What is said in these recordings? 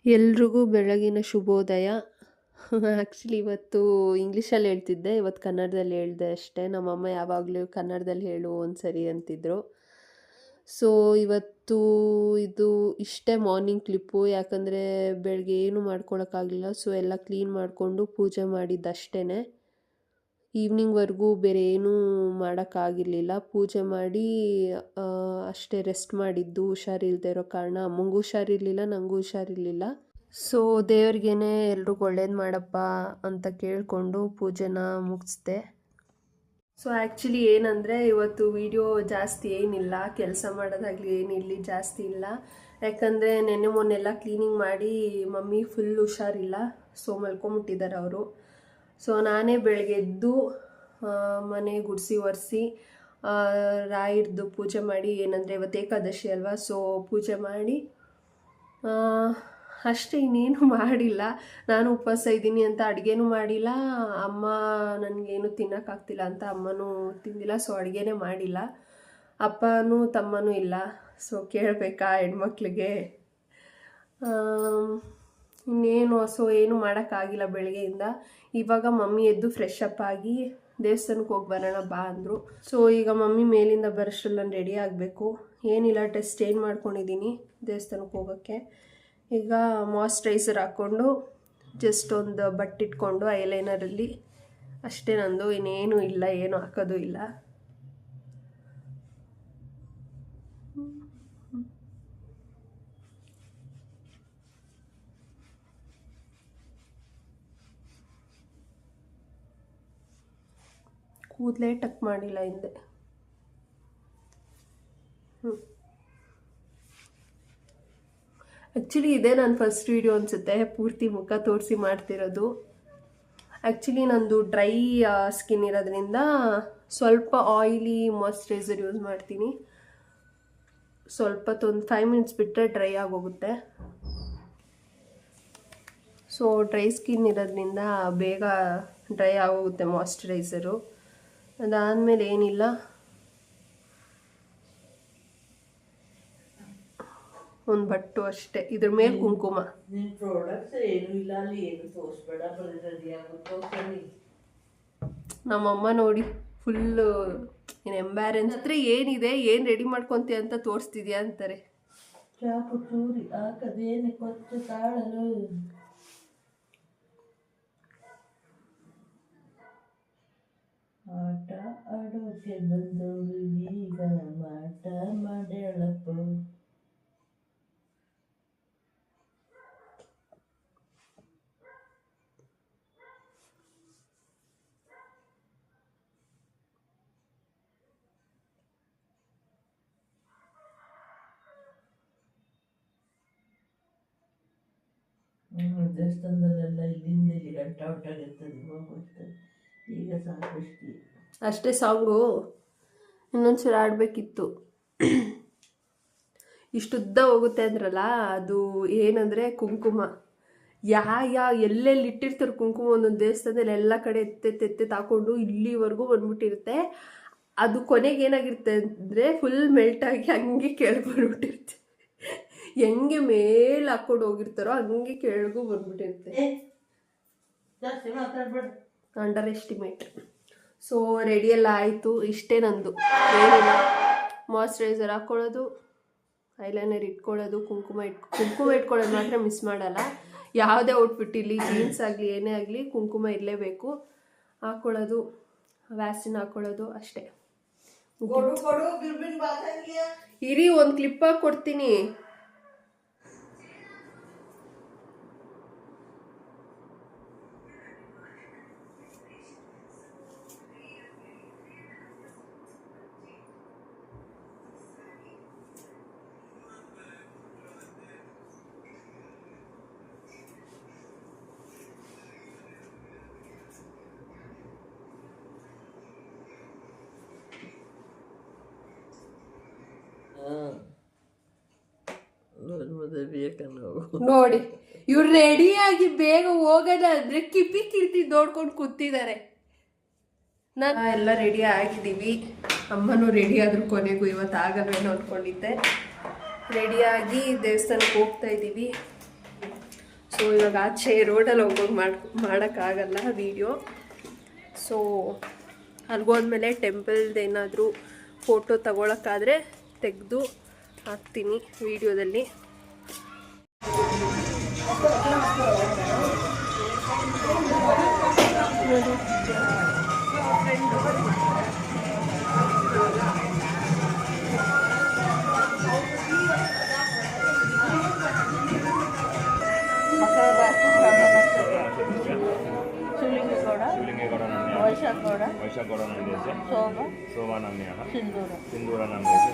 ಎಲ್ರಿಗೂ ಬೆಳಗಿನ ಶುಭೋದಯ. ಆ್ಯಕ್ಚುಲಿ ಇವತ್ತು ಇಂಗ್ಲೀಷಲ್ಲಿ ಹೇಳ್ತಿದ್ದೆ, ಇವತ್ತು ಕನ್ನಡದಲ್ಲಿ ಹೇಳಿದೆ ಅಷ್ಟೇ. ನಮ್ಮಮ್ಮ ಯಾವಾಗಲೂ ಕನ್ನಡದಲ್ಲಿ ಹೇಳು ಒಂದ್ಸರಿ ಅಂತಿದ್ರು. ಸೊ ಇವತ್ತು ಇದು ಇಷ್ಟೇ ಮಾರ್ನಿಂಗ್ ಕ್ಲಿಪ್ಪು, ಯಾಕಂದರೆ ಬೆಳಗ್ಗೆ ಏನು ಮಾಡ್ಕೊಳಕ್ಕಾಗಲಿಲ್ಲ. ಸೊ ಎಲ್ಲ ಕ್ಲೀನ್ ಮಾಡಿಕೊಂಡು ಪೂಜೆ ಮಾಡಿದ್ದಷ್ಟೇ. ಈವ್ನಿಂಗ್ವರೆಗೂ ಬೇರೆ ಏನೂ ಮಾಡೋಕ್ಕಾಗಿರಲಿಲ್ಲ. ಪೂಜೆ ಮಾಡಿ ಅಷ್ಟೇ ರೆಸ್ಟ್ ಮಾಡಿದ್ದು. ಹುಷಾರಿಲ್ಲದೆ ಇರೋ ಕಾರಣ ಅಮ್ಮಂಗೂ ಹುಷಾರಿರಲಿಲ್ಲ, ನನಗೂ ಹುಷಾರಿರಲಿಲ್ಲ. ಸೊ ದೇವ್ರಿಗೇನೆ ಎಲ್ರಿಗೂ ಒಳ್ಳೇದು ಮಾಡಪ್ಪ ಅಂತ ಕೇಳಿಕೊಂಡು ಪೂಜೆನ ಮುಗಿಸ್ದೆ. ಸೊ ಆ್ಯಕ್ಚುಲಿ ಏನಂದರೆ ಇವತ್ತು ವಿಡಿಯೋ ಜಾಸ್ತಿ ಏನಿಲ್ಲ, ಕೆಲಸ ಮಾಡೋದಾಗಲಿ ಏನಿಲ್ಲ ಜಾಸ್ತಿ ಇಲ್ಲ. ಯಾಕಂದರೆ ನೆನ್ನೆ ಮೊನ್ನೆಲ್ಲ ಕ್ಲೀನಿಂಗ್ ಮಾಡಿ ಮಮ್ಮಿ ಫುಲ್ ಹುಷಾರಿಲ್ಲ. ಸೊ ಮಲ್ಕೊಂಬಿಟ್ಟಿದ್ದಾರೆ ಅವರು. ಸೊ ನಾನೇ ಬೆಳಗ್ಗೆ ಎದ್ದು ಮನೆ ಗುಡಿಸಿ ಒರೆಸಿ ರಾಯರ್ದು ಪೂಜೆ ಮಾಡಿ, ಏನಂದರೆ ಇವತ್ತು ಏಕಾದಶಿ ಅಲ್ವಾ, ಸೊ ಪೂಜೆ ಮಾಡಿ ಅಷ್ಟೇ, ಇನ್ನೇನು ಮಾಡಿಲ್ಲ. ನಾನು ಉಪವಾಸ ಇದ್ದೀನಿ ಅಂತ ಅಡುಗೆನೂ ಮಾಡಿಲ್ಲ. ಅಮ್ಮ ನನಗೇನು ತಿನ್ನೋಕ್ಕಾಗ್ತಿಲ್ಲ ಅಂತ ಅಮ್ಮನೂ ತಿಂದಿಲ್ಲ, ಸೊ ಅಡುಗೆನೇ ಮಾಡಿಲ್ಲ. ಅಪ್ಪನೂ ತಮ್ಮನೂ ಇಲ್ಲ, ಸೊ ಕೇಳಬೇಕಾ ಹೆಣ್ಮಕ್ಳಿಗೆ. ಇನ್ನೇನು, ಸೊ ಏನು ಮಾಡೋಕ್ಕಾಗಿಲ್ಲ ಬೆಳಗ್ಗೆಯಿಂದ. ಇವಾಗ ಮಮ್ಮಿ ಎದ್ದು ಫ್ರೆಶ್ ಅಪ್ ಆಗಿ ದೇವಸ್ಥಾನಕ್ಕೆ ಹೋಗಿ ಬರೋಣ ಬಾ ಅಂದರು. ಸೊ ಈಗ ಮಮ್ಮಿ ಮೇಲಿಂದ ಬರೋಷ್ಟ್ರಲ್ಲಿ ನಾನು ರೆಡಿ ಆಗಬೇಕು. ಏನಿಲ್ಲ, ಟೆಸ್ಟ್ ಏನು ಮಾಡ್ಕೊಂಡಿದ್ದೀನಿ ದೇವಸ್ಥಾನಕ್ಕೆ ಹೋಗೋಕ್ಕೆ. ಈಗ ಮಾಯ್ಶ್ಚರೈಸರ್ ಹಾಕ್ಕೊಂಡು ಜಸ್ಟ್ ಒಂದು ಬಟ್ಟೆ ಇಟ್ಕೊಂಡು ಐಲೈನರಲ್ಲಿ ಅಷ್ಟೇ ನಂದು, ಇನ್ನೇನು ಇಲ್ಲ, ಏನು ಹಾಕೋದು ಇಲ್ಲ. ಕೂದಲೇ ಟಕ್ ಮಾಡಿಲ್ಲ ಹಿಂದೆ. ಆ್ಯಕ್ಚುಲಿ ಇದೇ ನನ್ನ ಫಸ್ಟ್ ವೀಡಿಯೋ ಅನಿಸುತ್ತೆ ಪೂರ್ತಿ ಮುಖ ತೋರಿಸಿ ಮಾಡ್ತಿರೋದು. ಆ್ಯಕ್ಚುಲಿ ನಂದು ಡ್ರೈ ಸ್ಕಿನ್ ಇರೋದ್ರಿಂದ ಸ್ವಲ್ಪ ಆಯಿಲಿ ಮಾಯ್ಶ್ಚರೈಸರ್ ಯೂಸ್ ಮಾಡ್ತೀನಿ. ಸ್ವಲ್ಪ ಒಂದು 5 ಮಿನಿಟ್ಸ್ ಬಿಟ್ಟರೆ ಡ್ರೈ ಆಗೋಗುತ್ತೆ. ಸೊ ಡ್ರೈ ಸ್ಕಿನ್ ಇರೋದ್ರಿಂದ ಬೇಗ ಡ್ರೈ ಆಗೋಗುತ್ತೆ ಮಾಯ್ಶ್ಚರೈಸರು. ಅದಾದಮೇಲೆ ಏನಿಲ್ಲ, ಒಂದು ಬಟ್ಟು ಅಷ್ಟೇ, ಇದ್ರ ಮೇಲೆ ಕುಂಕುಮ. ನಮ್ಮಮ್ಮ ನೋಡಿ ಫುಲ್ಲು ಎಂಬ್ಯಾರೆನ್ಸ್ ಹತ್ರ ಏನಿದೆ, ಏನು ರೆಡಿ ಮಾಡ್ಕೊತೀಯ ಅಂತ ತೋರಿಸ್ತಿದ್ಯಾ ಅಂತಾರೆ. ಆಟ ಆಡೋಕೆ ಬಂದವಳು ಈಗ ಮಾಟ ಮಾಡ್ಯಾಳಪ್ಪ. ದೇವಸ್ಥಾನದಲ್ಲೆಲ್ಲ ಇಲ್ಲಿಂದ ಇಲ್ಲಿ ಗಂಟೆ ಹೊಟ್ಟಾಗಿರ್ತದೆ, ಹೋಗ್ಬಿಡ್ತದೆ. ಈಗ ಸಾಕಷ್ಟು ಅಷ್ಟೇ ಸಾಂಗು, ಇನ್ನೊಂದ್ಸಲ ಆಡಬೇಕಿತ್ತು. ಇಷ್ಟುದ್ದ ಹೋಗುತ್ತೆ ಅಂದ್ರಲ್ಲ, ಅದು ಏನಂದರೆ ಕುಂಕುಮ. ಎಲ್ಲೆಲ್ಲಿ ಇಟ್ಟಿರ್ತಾರೆ ಕುಂಕುಮ ಒಂದೊಂದು ದೇವಸ್ಥಾನದಲ್ಲಿ, ಎಲ್ಲ ಕಡೆ ಎತ್ತೆ ತಾಕೊಂಡು ಇಲ್ಲಿವರೆಗೂ ಬಂದ್ಬಿಟ್ಟಿರುತ್ತೆ. ಅದು ಕೊನೆಗೆ ಏನಾಗಿರುತ್ತೆ ಅಂದರೆ ಫುಲ್ ಮೆಲ್ಟಾಗಿ ಹಂಗೆ ಕೆಳಗೆ ಬಂದ್ಬಿಟ್ಟಿರುತ್ತೆ. ಹೆಂಗೆ ಮೇಲೆ ಹಾಕ್ಕೊಂಡು ಹೋಗಿರ್ತಾರೋ ಹಂಗೆ ಕೆಳಗೂ ಬಂದ್ಬಿಟ್ಟಿರುತ್ತೆ. Under estimate. ಸೊ ರೆಡಿಯೆಲ್ಲ ಆಯಿತು, ಇಷ್ಟೇ ನಂದು. ಏನಿಲ್ಲ, ಮಾಯ್ಶ್ಚರೈಸರ್ ಹಾಕ್ಕೊಳ್ಳೋದು, ಐಲೈನರ್ ಇಟ್ಕೊಳ್ಳೋದು, ಕುಂಕುಮ ಇಟ್ಕೊಳ್ಳೋದು ಮಾತ್ರ ಮಿಸ್ ಮಾಡಲ್ಲ. ಯಾವುದೇ ಔಟ್ಫಿಟ್ ಇರಲಿ, ಜೀನ್ಸ್ ಆಗಲಿ ಏನೇ ಆಗಲಿ ಕುಂಕುಮ ಇರಲೇಬೇಕು. ಹಾಕ್ಕೊಳ್ಳೋದು, ವ್ಯಾಸ್ಲಿನ್ ಹಾಕ್ಕೊಳ್ಳೋದು ಅಷ್ಟೇ. ಇರಿ, ಒಂದು ಕ್ಲಿಪ್ ಹಾಕಿ ಕೊಡ್ತೀನಿ. ನೋಡಿ, ಇವ್ರು ರೆಡಿಯಾಗಿ ಬೇಗ ಹೋಗೋಣ ಅಂದ್ರೆ ಕಿರ್ತಿ ನೋಡ್ಕೊಂಡು ಕೂತಿದ್ದಾರೆ. ಎಲ್ಲ ರೆಡಿ ಆಗಿದ್ದೀವಿ. ಅಮ್ಮನೂ ರೆಡಿ ಆದ್ರು ಕೊನೆಗೂ ಇವತ್ತು ಆಗಲ್ವೇನೋ ಅಂದ್ಕೊಂಡಿದ್ದೆ. ರೆಡಿಯಾಗಿ ದೇವಸ್ಥಾನಕ್ಕೆ ಹೋಗ್ತಾ ಇದ್ದೀವಿ. ಸೊ ಇವಾಗ ಆಚೆ ರೋಡಲ್ಲಿ ಹೋಗೋಗಿ ಮಾಡೋಕ್ಕಾಗಲ್ಲ ವೀಡಿಯೋ. ಸೊ ಅಲ್ಗೋದ್ಮೇಲೆ ಟೆಂಪಲ್ದು ಏನಾದರೂ ಫೋಟೋ ತಗೊಳಕ್ಕಾದರೆ ತೆಗೆದು ಹಾಕ್ತೀನಿ ವೀಡಿಯೋದಲ್ಲಿ. वैशाखगौड़ नंदेश शोभा नम्यः सिंदूर नंदेश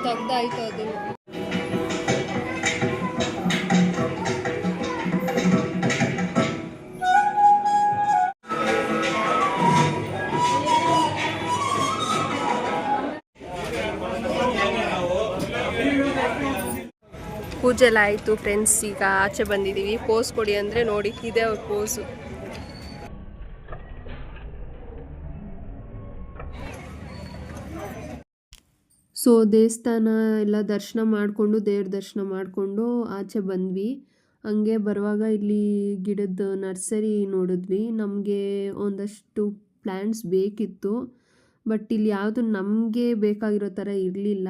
ತೆಗ್ದಾಯ್ತು ಅದು. ಪೂಜೆ ಎಲ್ಲ ಆಯಿತು ಫ್ರೆಂಡ್ಸ್. ಈಗ ಆಚೆ ಬಂದಿದ್ದೀವಿ. ಪೋಸ್ ಕೊಡಿ ಅಂದರೆ ನೋಡಿ ಇದೇ ಅವ್ರ ಪೋಸು. ಸೊ ದೇವಸ್ಥಾನ ಎಲ್ಲ ದರ್ಶನ ಮಾಡಿಕೊಂಡು ದೇವ್ರ ದರ್ಶನ ಮಾಡಿಕೊಂಡು ಆಚೆ ಬಂದ್ವಿ. ಹಂಗೆ ಬರುವಾಗ ಇಲ್ಲಿ ಗಿಡದ ನರ್ಸರಿ ನೋಡಿದ್ವಿ. ನಮಗೆ ಒಂದಷ್ಟು ಪ್ಲ್ಯಾಂಟ್ಸ್ ಬೇಕಿತ್ತು, ಬಟ್ ಇಲ್ಲಿ ಯಾವುದು ನಮಗೆ ಬೇಕಾಗಿರೋ ಥರ ಇರಲಿಲ್ಲ.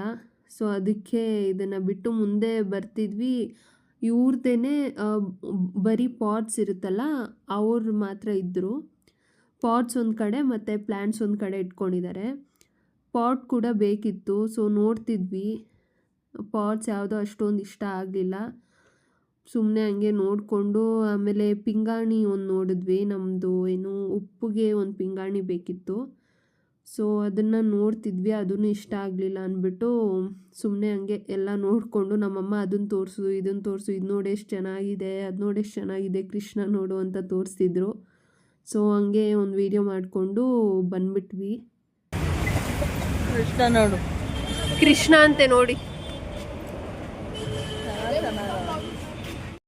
ಸೊ ಅದಕ್ಕೆ ಇದನ್ನು ಬಿಟ್ಟು ಮುಂದೆ ಬರ್ತಿದ್ವಿ. ಇವ್ರದ್ದೇ ಬರೀ ಪಾಟ್ಸ್ ಇರುತ್ತಲ್ಲ ಅವ್ರು ಮಾತ್ರ ಇದ್ದರು. ಪಾಟ್ಸ್ ಒಂದು ಕಡೆ ಮತ್ತು ಪ್ಲ್ಯಾಂಟ್ಸ್ ಒಂದು ಕಡೆ ಇಟ್ಕೊಂಡಿದ್ದಾರೆ. ಪಾಟ್ ಕೂಡ ಬೇಕಿತ್ತು. ಸೊ ನೋಡ್ತಿದ್ವಿ. ಪಾಟ್ಸ್ ಯಾವುದೋ ಅಷ್ಟೊಂದು ಇಷ್ಟ ಆಗಲಿಲ್ಲ. ಸುಮ್ಮನೆ ಹಂಗೆ ನೋಡಿಕೊಂಡು ಆಮೇಲೆ ಪಿಂಗಾಣಿ ಒಂದು ನೋಡಿದ್ವಿ. ನಮ್ಮದು ಏನು ಉಪ್ಪಿಗೆ ಒಂದು ಪಿಂಗಾಣಿ ಬೇಕಿತ್ತು. ಸೊ ಅದನ್ನು ನೋಡ್ತಿದ್ವಿ. ಅದೂ ಇಷ್ಟ ಆಗಲಿಲ್ಲ ಅಂದ್ಬಿಟ್ಟು ಸುಮ್ಮನೆ ಹಂಗೆ ಎಲ್ಲ ನೋಡಿಕೊಂಡು ನಮ್ಮಮ್ಮ ಅದನ್ನು ತೋರಿಸು ಇದನ್ನು ತೋರಿಸು, ಇದು ನೋಡಿ ಎಷ್ಟು ಚೆನ್ನಾಗಿದೆ, ಅದು ನೋಡಿ ಎಷ್ಟು ಚೆನ್ನಾಗಿದೆ, ಕೃಷ್ಣ ನೋಡು ಅಂತ ತೋರಿಸ್ತಿದ್ರು. ಸೊ ಹಂಗೆ ಒಂದು ವೀಡಿಯೋ ಮಾಡಿಕೊಂಡು ಬಂದ್ಬಿಟ್ವಿ. ಕೃಷ್ಣ ನೋಡು, ಕೃಷ್ಣ ಅಂತೆ ನೋಡಿ.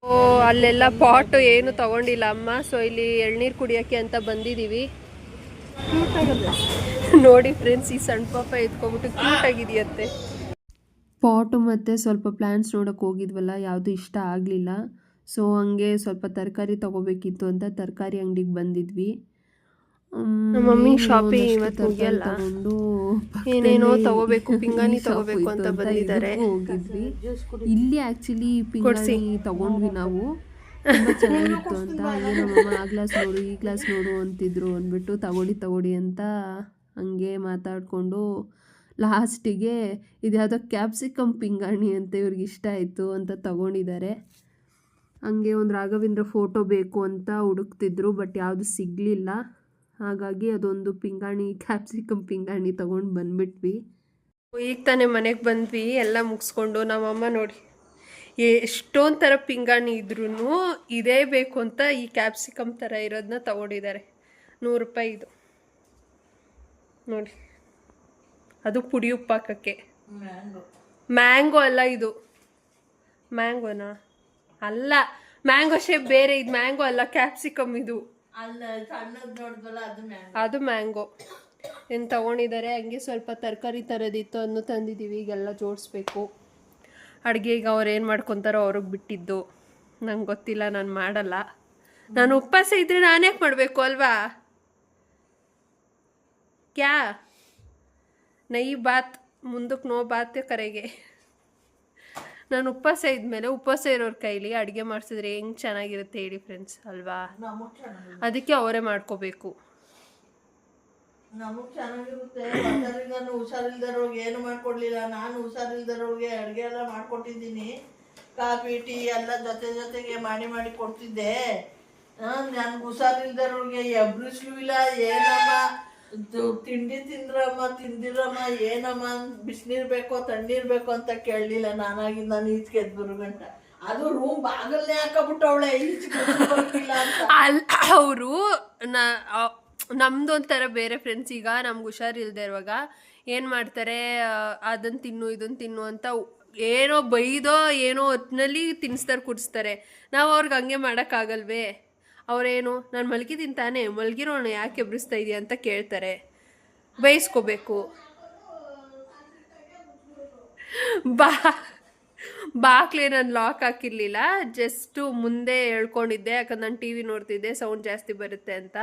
ಓ ಅಲ್ಲೆಲ್ಲ ಪಾಟು ಏನು ತಗೊಂಡಿಲ್ಲ ಅಮ್ಮ. ಸೊ ಇಲ್ಲಿ ಎಳ್ನೀರು ಕುಡಿಯೋಕ್ಕೆ ಅಂತ ಬಂದಿದ್ದೀವಿ. ನೋಡಿ ಫ್ರೆಂಡ್ಸ್, ಈ ಸಣ್ಣ ಪಾಪ ಎತ್ಕೊಂಡ್ಬಿಟ್ಟು ಕ್ಯೂಟ್ ಆಗಿದೆಯಂತೆ. ಪಾಟು ಮತ್ತು ಸ್ವಲ್ಪ ಪ್ಲ್ಯಾಂಟ್ಸ್ ನೋಡೋಕೆ ಹೋಗಿದ್ವಲ್ಲ, ಯಾವುದು ಇಷ್ಟ ಆಗಲಿಲ್ಲ. ಸೊ ಹಂಗೆ ಸ್ವಲ್ಪ ತರಕಾರಿ ತೊಗೋಬೇಕಿತ್ತು ಅಂತ ತರಕಾರಿ ಅಂಗಡಿಗೆ ಬಂದಿದ್ವಿ. ನಮ್ಮ ಮಮ್ಮಿ ಶಾಪಿಂಗ್ ಇವತ್ತು ಮುಗಿಯಲ್ಲ, ಏನೇನೋ ತಗೋಬೇಕು, ಪಿಂಗಾಣಿ ತಗೋಬೇಕು ಅಂತ ಬಂದಿದ್ದಾರೆ. ಹೋಗಿದ್ವಿ. ಇಲ್ಲಿ ಆ್ಯಕ್ಚುಲಿ ಪಿಂಗಾಣಿ ತಗೊಂಡ್ವಿ ನಾವು. ತುಂಬ ಚೆನ್ನಾಗಿತ್ತು ಅಂತ. ಹಂಗೆ ನಮ್ಮಮ್ಮ ಆ ಗ್ಲಾಸ್ ನೋಡು ಈ ಗ್ಲಾಸ್ ನೋಡು ಅಂತಿದ್ರು ಅಂದ್ಬಿಟ್ಟು ತಗೊಳ್ಳಿ ಅಂತ ಹಂಗೆ ಮಾತಾಡಿಕೊಂಡು ಲಾಸ್ಟಿಗೆ ಇದ್ಯಾವುದೋ ಕ್ಯಾಪ್ಸಿಕಮ್ ಪಿಂಗಾಣಿ ಅಂತ ಇವ್ರಿಗೆ ಇಷ್ಟ ಆಯಿತು ಅಂತ ತಗೊಂಡಿದ್ದಾರೆ. ಹಂಗೆ ಒಂದು ರಾಘವೇಂದ್ರ ಫೋಟೋ ಬೇಕು ಅಂತ ಹುಡುಕ್ತಿದ್ರು, ಬಟ್ ಯಾವುದು ಸಿಗಲಿಲ್ಲ. ಹಾಗಾಗಿ ಅದೊಂದು ಪಿಂಗಾಣಿ, ಕ್ಯಾಪ್ಸಿಕಮ್ ಪಿಂಗಾಣಿ ತೊಗೊಂಡು ಬಂದ್ಬಿಟ್ವಿ. ಈಗ ತಾನೇ ಮನೆಗೆ ಬಂದ್ವಿ ಎಲ್ಲ ಮುಗಿಸ್ಕೊಂಡು. ನಮ್ಮಮ್ಮ ನೋಡಿ ಎಷ್ಟೊಂದು ಥರ ಪಿಂಗಾಣಿ ಇದ್ರೂ ಇದೇ ಬೇಕು ಅಂತ ಈ ಕ್ಯಾಪ್ಸಿಕಮ್ ಥರ ಇರೋದನ್ನ ತಗೊಂಡಿದ್ದಾರೆ. 100 ರೂಪಾಯಿ ಇದು ನೋಡಿ. ಅದು ಪುಡಿ ಉಪ್ಪು ಹಾಕೋಕ್ಕೆ. ಮ್ಯಾಂಗೋ ಅಲ್ಲ ಇದು. ಮ್ಯಾಂಗೋನಾ? ಅಲ್ಲ, ಮ್ಯಾಂಗೋ ಶೇಪ್ ಬೇರೆ. ಇದು ಮ್ಯಾಂಗೋ ಅಲ್ಲ, ಕ್ಯಾಪ್ಸಿಕಮ್ ಇದು. ಅದು ಮ್ಯಾಂಗೋ. ಏನು ತಗೊಂಡಿದ್ದಾರೆ. ಹಂಗೆ ಸ್ವಲ್ಪ ತರಕಾರಿ ತರೋದಿತ್ತು, ಅದನ್ನು ತಂದಿದ್ದೀವಿ. ಈಗೆಲ್ಲ ಜೋಡಿಸ್ಬೇಕು. ಅಡುಗೆ ಈಗ ಅವ್ರು ಏನು ಮಾಡ್ಕೊತಾರೋ ಅವ್ರಿಗೆ ಬಿಟ್ಟಿದ್ದು. ನಂಗೆ ಗೊತ್ತಿಲ್ಲ, ನಾನು ಮಾಡಲ್ಲ. ನಾನು ಉಪವಾಸ ಇದ್ದರೆ ನಾನ್ಯಾಕೆ ಮಾಡಬೇಕು ಅಲ್ವಾ? ಕ್ಯಾ ನೈ ಬಾತ್ ಮುಂದಕ್ಕೆ ನೋ ಬಾತ್ ಕರೆಗೆ. ನಾನು ಉಪವಾಸ ಇದ್ಮೇಲೆ ಉಪವಾಸ ಇರೋರ ಕೈಲಿ ಅಡುಗೆ ಮಾಡಿಸಿದ್ರೆ ಹೆಂಗೆ ಚೆನ್ನಾಗಿರುತ್ತೆ ಹೇಳಿ ಫ್ರೆಂಡ್ಸ್, ಅಲ್ವಾ? ಅದಕ್ಕೆ ಅವರೇ ಮಾಡ್ಕೋಬೇಕು. ನಮಗ್ ಚೆನ್ನಾಗಿರುತ್ತೆ. ಹುಷಾರಿಲ್ದರೋಗಿ ಏನು ಮಾಡ್ಕೊಡ್ಲಿಲ್ಲ. ನಾನು ಹುಷಾರಿಲ್ದರೋಗಿ ಅಡುಗೆ ಎಲ್ಲ ಮಾಡ್ಕೊಟ್ಟಿದ್ದೀನಿ. ಕಾಫಿ ಟೀ ಎಲ್ಲ ಜೊತೆಗೆ ಮಾಡಿ ಕೊಡ್ತಿದ್ದೆ. ನನ್ಗೆ ಹುಷಾರಿಲ್ದರೋಗಿ ಎಬ್ರಿಸ್ಲೂ ಇಲ್ಲ. ಏನಮ್ಮ ತಿಂಡಿ ತಿಂದಿರಮ್ಮ ಏನಮ್ಮ ಬಿಸಿನೀರು ಬೇಕೋ ತಣ್ಣೀರು ಬೇಕೋ ಅಂತ ಕೇಳಲಿಲ್ಲ. ನಾನು ಈಚೆಗೆ ಎದ್ದು ಗಂಟ ಅದು ರೂಮ್ ಬಾಗಲ್ನೇ ಹಾಕಬಿಟ್ಟವಳೆ ಈಚೆಗೆ ಅಂತ. ಅವರು ನಮ್ದು ಒಂಥರ ಬೇರೆ ಫ್ರೆಂಡ್ಸ್. ಈಗ ನಮ್ಗೆ ಹುಷಾರಿಲ್ದೇ ಇರುವಾಗ ಏನು ಮಾಡ್ತಾರೆ, ಅದನ್ನು ತಿನ್ನು ಇದನ್ನು ತಿನ್ನು ಅಂತ ಏನೋ ಬೈದೋ ಏನೋ ಹೊತ್ತಿನಲ್ಲಿ ತಿನ್ನಿಸ್ತಾರೆ ಕುಡಿಸ್ತಾರೆ. ನಾವು ಅವ್ರಿಗೆ ಹಂಗೆ ಮಾಡೋಕ್ಕಾಗಲ್ವೇ? ಅವರೇನು ನಾನು ಮಲಗಿದ್ದೀನಿ ತಾನೇ, ಮಲಗಿರೋಣ ಯಾಕೆ ಎಬ್ಬಿಸ್ತಾ ಇದೆಯಾ ಅಂತ ಕೇಳ್ತಾರೆ. ಬೈಸ್ಕೋಬೇಕು. ಬಾಕ್ಲೇ ನಾನು ಲಾಕ್ ಹಾಕಿರ್ಲಿಲ್ಲ, ಜಸ್ಟು ಮುಂದೆ ಹೇಳ್ಕೊಂಡಿದ್ದೆ, ಯಾಕಂದ್ರೆ ನಾನು ಟಿ ವಿ ನೋಡ್ತಿದ್ದೆ, ಸೌಂಡ್ ಜಾಸ್ತಿ ಬರುತ್ತೆ ಅಂತ.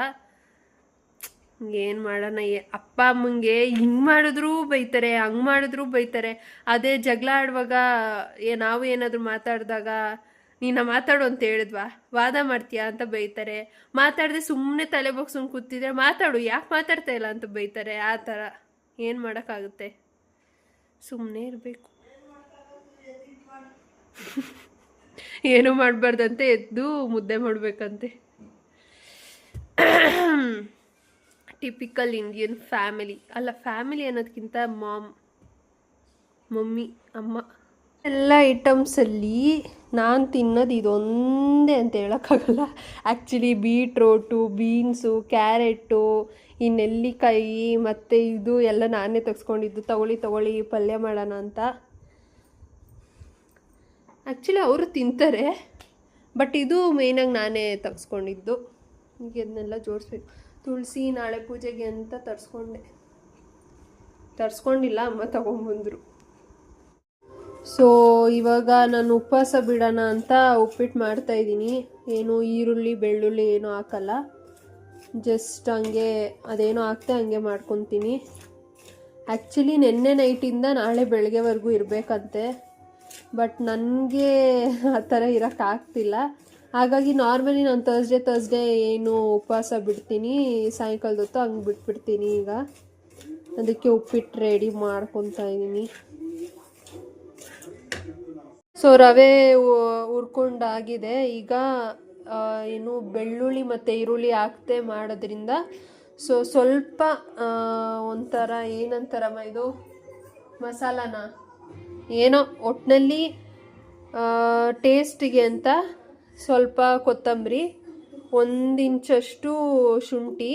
ಏನು ಮಾಡೋಣ, ಅಪ್ಪ ಅಮ್ಮಂಗೆ ಹಿಂಗೆ ಮಾಡಿದ್ರು ಬೈತಾರೆ, ಹಂಗೆ ಮಾಡಿದ್ರು ಬೈತಾರೆ. ಅದೇ ಜಗಳ ಆಡುವಾಗ ನಾವು ಏನಾದರೂ ಮಾತಾಡಿದಾಗ ನೀನು ಮಾತಾಡು ಅಂತ ಹೇಳಿದ್ವಾ, ವಾದ ಮಾಡ್ತೀಯಾ ಅಂತ ಬೈತಾರೆ. ಮಾತಾಡದೆ ಸುಮ್ಮನೆ ತಲೆ ಬಗ್ಸ್ಕೊಂಡು ಕೂತಿದ್ರೆ ಮಾತಾಡು, ಯಾಕೆ ಮಾತಾಡ್ತಾ ಇಲ್ಲ ಅಂತ ಬೈತಾರೆ. ಆ ಥರ ಏನು ಮಾಡೋಕ್ಕಾಗುತ್ತೆ, ಸುಮ್ಮನೆ ಇರಬೇಕು. ಏನೂ ಮಾಡಬಾರ್ದಂತೆ, ಎದ್ದು ಮುದ್ದೆ ಮಾಡಬೇಕಂತೆ. Typical Indian family. ಅಲ್ಲ, ಫ್ಯಾಮಿಲಿ ಅನ್ನೋದಕ್ಕಿಂತ ಮಮ್ಮಿ, ಅಮ್ಮ. ಎಲ್ಲ ಐಟಮ್ಸಲ್ಲಿ ನಾನು ತಿನ್ನೋದು ಇದೊಂದೇ ಅಂತ ಹೇಳೋಕ್ಕಾಗಲ್ಲ. ಆ್ಯಕ್ಚುಲಿ ಬೀಟ್ರೋಟು, ಬೀನ್ಸು, ಕ್ಯಾರೆಟು, ಈ ನೆಲ್ಲಿಕಾಯಿ ಮತ್ತು ಇದು ಎಲ್ಲ ನಾನೇ ತೆಗೆಸ್ಕೊಂಡಿದ್ದು. ತಗೊಳ್ಳಿ ಪಲ್ಯ ಮಾಡೋಣ ಅಂತ. ಆ್ಯಕ್ಚುಲಿ ಅವರು ತಿಂತಾರೆ, ಬಟ್ ಇದು ಮೇಯ್ನಾಗಿ ನಾನೇ ತೆಗೆಸ್ಕೊಂಡಿದ್ದು. ಈಗ ಇದನ್ನೆಲ್ಲ ಜೋಡಿಸ್ಬೇಕು. ತುಳಸಿ ನಾಳೆ ಪೂಜೆಗೆ ಅಂತ ತರಿಸ್ಕೊಂಡಿಲ್ಲ, ಅಮ್ಮ ತಗೊಂಡ್ಬಂದರು. ಸೊ ಇವಾಗ ನಾನು ಉಪವಾಸ ಬಿಡೋಣ ಅಂತ ಉಪ್ಪಿಟ್ಟು ಮಾಡ್ತಾಯಿದ್ದೀನಿ. ಏನು ಈರುಳ್ಳಿ ಬೆಳ್ಳುಳ್ಳಿ ಏನೂ ಹಾಕಲ್ಲ, ಜಸ್ಟ್ ಹಂಗೆ ಅದೇನೋ ಹಾಕ್ತೆ ಹಂಗೆ ಮಾಡ್ಕೊತೀನಿ. ಆ್ಯಕ್ಚುಲಿ ನೆನ್ನೆ ನೈಟಿಂದ ನಾಳೆ ಬೆಳಗ್ಗೆವರೆಗೂ ಇರಬೇಕಂತೆ, ಬಟ್ ನನಗೆ ಆ ಥರ ಇರೋಕ್ಕಾಗ್ತಿಲ್ಲ. ಹಾಗಾಗಿ ನಾರ್ಮಲಿ ನಾನು ಥರ್ಸ್ಡೇ ಏನು ಉಪವಾಸ ಬಿಡ್ತೀನಿ, ಸಾಯಂಕಾಲದ ಹೊತ್ತು ಹಂಗೆ ಬಿಟ್ಬಿಡ್ತೀನಿ. ಈಗ ಅದಕ್ಕೆ ಉಪ್ಪಿಟ್ಟು ರೆಡಿ ಮಾಡ್ಕೊತಾ ಇದ್ದೀನಿ. ಸೊ ರವೆ ಹುರ್ಕೊಂಡಾಗಿದೆ. ಈಗ ಏನು ಬೆಳ್ಳುಳ್ಳಿ ಮತ್ತು ಈರುಳ್ಳಿ ಹಾಕ್ತೆ ಮಾಡೋದ್ರಿಂದ ಸೊ ಸ್ವಲ್ಪ ಒಂಥರ ಏನಂತಾರಮ್ಮ ಇದು, ಮಸಾಲಾನ ಏನೋ ಒಟ್ಟಿನಲ್ಲಿ ಟೇಸ್ಟಿಗೆ ಅಂತ ಸ್ವಲ್ಪ ಕೊತ್ತಂಬರಿ, 1 ಇಂಚಷ್ಟು ಶುಂಠಿ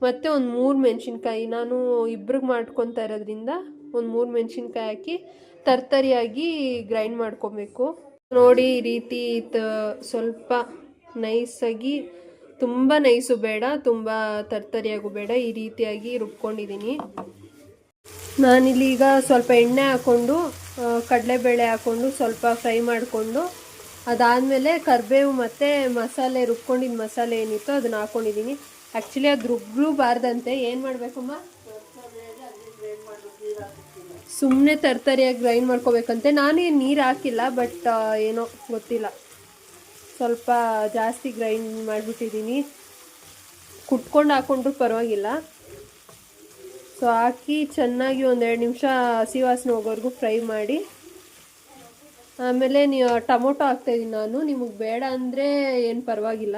ಮತ್ತು ಒಂದು 3 ಮೆಣಸಿನ್ಕಾಯಿ. ನಾನು ಇಬ್ರಿಗೆ ಮಾಡ್ಕೊತಾ ಇರೋದ್ರಿಂದ ಒಂದು 3 ಮೆಣಸಿನ್ಕಾಯಿ ಹಾಕಿ ತರ್ತರಿಯಾಗಿ ಗ್ರೈಂಡ್ ಮಾಡ್ಕೊಬೇಕು. ನೋಡಿ ಈ ರೀತಿ ಸ್ವಲ್ಪ ನೈಸಾಗಿ, ತುಂಬ ನೈಸು ಬೇಡ, ತುಂಬ ತರ್ತರಿಯಾಗೂ ಬೇಡ, ಈ ರೀತಿಯಾಗಿ ರುಬ್ಕೊಂಡಿದ್ದೀನಿ. ನಾನಿಲ್ಲಿ ಈಗ ಸ್ವಲ್ಪ ಎಣ್ಣೆ ಹಾಕ್ಕೊಂಡು ಕಡಲೆಬೇಳೆ ಹಾಕ್ಕೊಂಡು ಸ್ವಲ್ಪ ಫ್ರೈ ಮಾಡಿಕೊಂಡು, ಅದಾದಮೇಲೆ ಕರಿಬೇವು ಮತ್ತು ಮಸಾಲೆ ರುಬ್ಕೊಂಡಿದ್ದ ಮಸಾಲೆ ಏನಿತ್ತು ಅದನ್ನು ಹಾಕ್ಕೊಂಡಿದ್ದೀನಿ. ಆ್ಯಕ್ಚುಲಿ ಅದು ರುಬ್ಬಬಾರ್ದಂತೆ. ಏನು ಮಾಡಬೇಕಮ್ಮ, ಸುಮ್ಮನೆ ತರ್ತರಿಯಾಗಿ ಗ್ರೈಂಡ್ ಮಾಡ್ಕೋಬೇಕಂತೆ. ನಾನೇನು ನೀರು ಹಾಕಿಲ್ಲ, ಬಟ್ ಏನೋ ಗೊತ್ತಿಲ್ಲ, ಸ್ವಲ್ಪ ಜಾಸ್ತಿ ಗ್ರೈಂಡ್ ಮಾಡಿಬಿಟ್ಟಿದ್ದೀನಿ. ಕುಟ್ಕೊಂಡು ಹಾಕ್ಕೊಂಡ್ರೂ ಪರವಾಗಿಲ್ಲ. ಸೊ ಹಾಕಿ ಚೆನ್ನಾಗಿ 1-2 ನಿಮಿಷ ಹಸಿ ವಾಸನೆ ಹೋಗೋವರೆಗೂ ಫ್ರೈ ಮಾಡಿ, ಆಮೇಲೆ ಟೊಮೊಟೊ ಹಾಕ್ತಾಯಿದ್ದೀನಿ ನಾನು. ನಿಮಗೆ ಬೇಡ ಅಂದರೆ ಏನು ಪರವಾಗಿಲ್ಲ,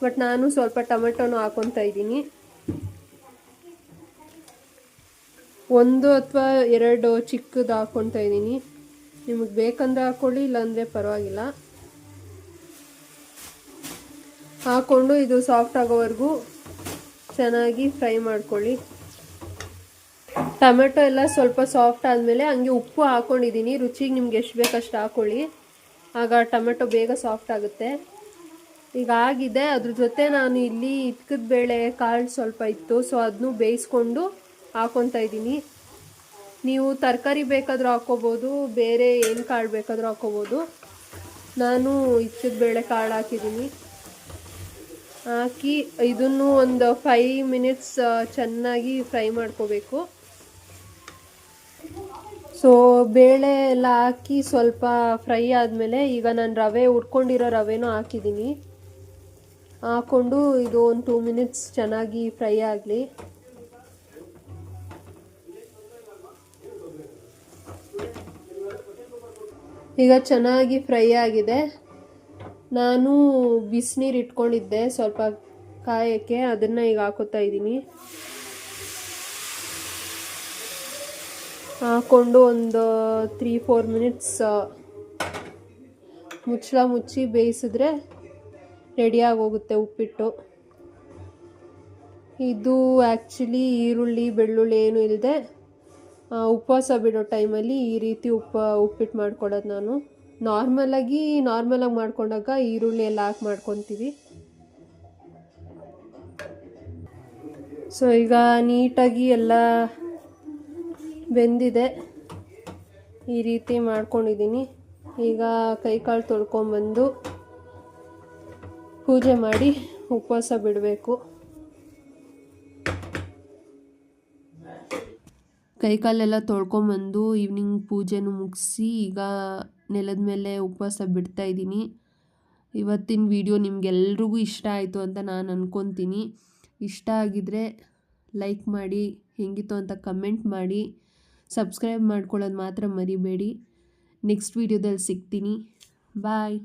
ಬಟ್ ನಾನು ಸ್ವಲ್ಪ ಟೊಮೆಟೊನೂ ಹಾಕ್ಕೊತಾ ಇದ್ದೀನಿ. 1 ಅಥವಾ 2 ಚಿಕ್ಕದು ಹಾಕ್ಕೊತಾ ಇದ್ದೀನಿ. ನಿಮಗೆ ಬೇಕಂದ್ರೆ ಹಾಕ್ಕೊಳ್ಳಿ, ಇಲ್ಲಾಂದರೆ ಪರವಾಗಿಲ್ಲ. ಹಾಕ್ಕೊಂಡು ಇದು ಸಾಫ್ಟ್ ಆಗೋವರೆಗೂ ಚೆನ್ನಾಗಿ ಫ್ರೈ ಮಾಡ್ಕೊಳ್ಳಿ. ಟೊಮೆಟೊ ಎಲ್ಲ ಸ್ವಲ್ಪ ಸಾಫ್ಟ್ ಆದಮೇಲೆ ಹಂಗೆ ಉಪ್ಪು ಹಾಕ್ಕೊಂಡಿದ್ದೀನಿ. ರುಚಿಗೆ ನಿಮ್ಗೆ ಎಷ್ಟು ಬೇಕಷ್ಟು ಹಾಕ್ಕೊಳ್ಳಿ, ಆಗ ಟೊಮೆಟೊ ಬೇಗ ಸಾಫ್ಟ್ ಆಗುತ್ತೆ. ಈಗ ಆಗಿದೆ. ಅದ್ರ ಜೊತೆ ನಾನು ಇಲ್ಲಿ ಇಟ್ಕದ ಬೇಳೆ ಕಾಳು ಸ್ವಲ್ಪ ಇತ್ತು, ಸೊ ಅದನ್ನು ಬೇಯಿಸ್ಕೊಂಡು ಹಾಕ್ಕೊತಾ ಇದ್ದೀನಿ. ನೀವು ತರಕಾರಿ ಬೇಕಾದರೂ ಹಾಕ್ಕೋಬೋದು, ಬೇರೆ ಏನು ಕಾಳು ಬೇಕಾದರೂ ಹಾಕ್ಕೋಬೋದು. ನಾನು ಇಟ್ಕದ ಬೇಳೆ ಕಾಳು ಹಾಕಿದ್ದೀನಿ. ಹಾಕಿ ಇದನ್ನು ಒಂದು 5 ಮಿನಿಟ್ಸ್ ಚೆನ್ನಾಗಿ ಫ್ರೈ ಮಾಡ್ಕೋಬೇಕು. ಸೊ ಬೇಳೆ ಎಲ್ಲ ಹಾಕಿ ಸ್ವಲ್ಪ ಫ್ರೈ ಆದಮೇಲೆ ಈಗ ನಾನು ರವೆ ಹುರ್ಕೊಂಡಿರೋ ರವೆನೂ ಹಾಕಿದ್ದೀನಿ. ಹಾಕ್ಕೊಂಡು ಇದು ಒಂದು 2 ಮಿನಿಟ್ಸ್ ಚೆನ್ನಾಗಿ ಫ್ರೈ ಆಗಲಿ. ಈಗ ಚೆನ್ನಾಗಿ ಫ್ರೈ ಆಗಿದೆ. ನಾನು ಬಿಸಿನೀರು ಇಟ್ಕೊಂಡಿದ್ದೆ ಸ್ವಲ್ಪ ಕಾಯೋಕ್ಕೆ, ಅದನ್ನು ಈಗ ಹಾಕೋತಾ ಇದ್ದೀನಿ. ಹಾಕ್ಕೊಂಡು ಒಂದು 3-4 ಮಿನಿಟ್ಸ್ ಮುಚ್ಚಳ ಮುಚ್ಚಿ ಬೇಯಿಸಿದ್ರೆ ರೆಡಿಯಾಗಿ ಹೋಗುತ್ತೆ ಉಪ್ಪಿಟ್ಟು. ಇದು ಆ್ಯಕ್ಚುಲಿ ಈರುಳ್ಳಿ ಬೆಳ್ಳುಳ್ಳಿ ಏನು ಇಲ್ಲದೆ ಉಪವಾಸ ಬಿಡೋ ಟೈಮಲ್ಲಿ ಈ ರೀತಿ ಉಪ್ಪಿಟ್ಟು ಮಾಡ್ಕೊಡೋದು ನಾನು. ನಾರ್ಮಲಾಗಿ ಮಾಡ್ಕೊಂಡಾಗ ಈರುಳ್ಳಿ ಎಲ್ಲ ಹಾಕಿ ಮಾಡ್ಕೊತೀವಿ. ಸೊ ಈಗ ನೀಟಾಗಿ ಎಲ್ಲ ಬೆಂದಿದೆ, ಈ ರೀತಿ ಮಾಡ್ಕೊಂಡಿದ್ದೀನಿ. ಈಗ ಕೈಕಾಲು ತೊಳ್ಕೊಂಬಂದು ಪೂಜೆ ಮಾಡಿ ಉಪವಾಸ ಬಿಡಬೇಕು. ಕೈಕಾಲೆಲ್ಲ ತೊಳ್ಕೊಂಬಂದು ಈವ್ನಿಂಗ್ ಪೂಜೆನೂ ಮುಗಿಸಿ ಈಗ ನೆಲದ ಮೇಲೆ ಉಪವಾಸ ಬಿಡ್ತಾಯಿದ್ದೀನಿ. ಇವತ್ತಿನ ವಿಡಿಯೋ ನಿಮಗೆಲ್ರಿಗೂ ಇಷ್ಟ ಆಯಿತು ಅಂತ ನಾನು ಅಂದ್ಕೊತೀನಿ. ಇಷ್ಟ ಆಗಿದರೆ ಲೈಕ್ ಮಾಡಿ, ಹೆಂಗಿತ್ತು ಅಂತ ಕಮೆಂಟ್ ಮಾಡಿ, ಸಬ್ಸ್ಕ್ರೈಬ್ ಮಾಡ್ಕೊಳ್ಳೋದು ಮಾತ್ರ ಮರಿಬೇಡಿ. ನೆಕ್ಸ್ಟ್ ವಿಡಿಯೋದಲ್ಲಿ ಸಿಗ್ತೀನಿ. ಬಾಯ್.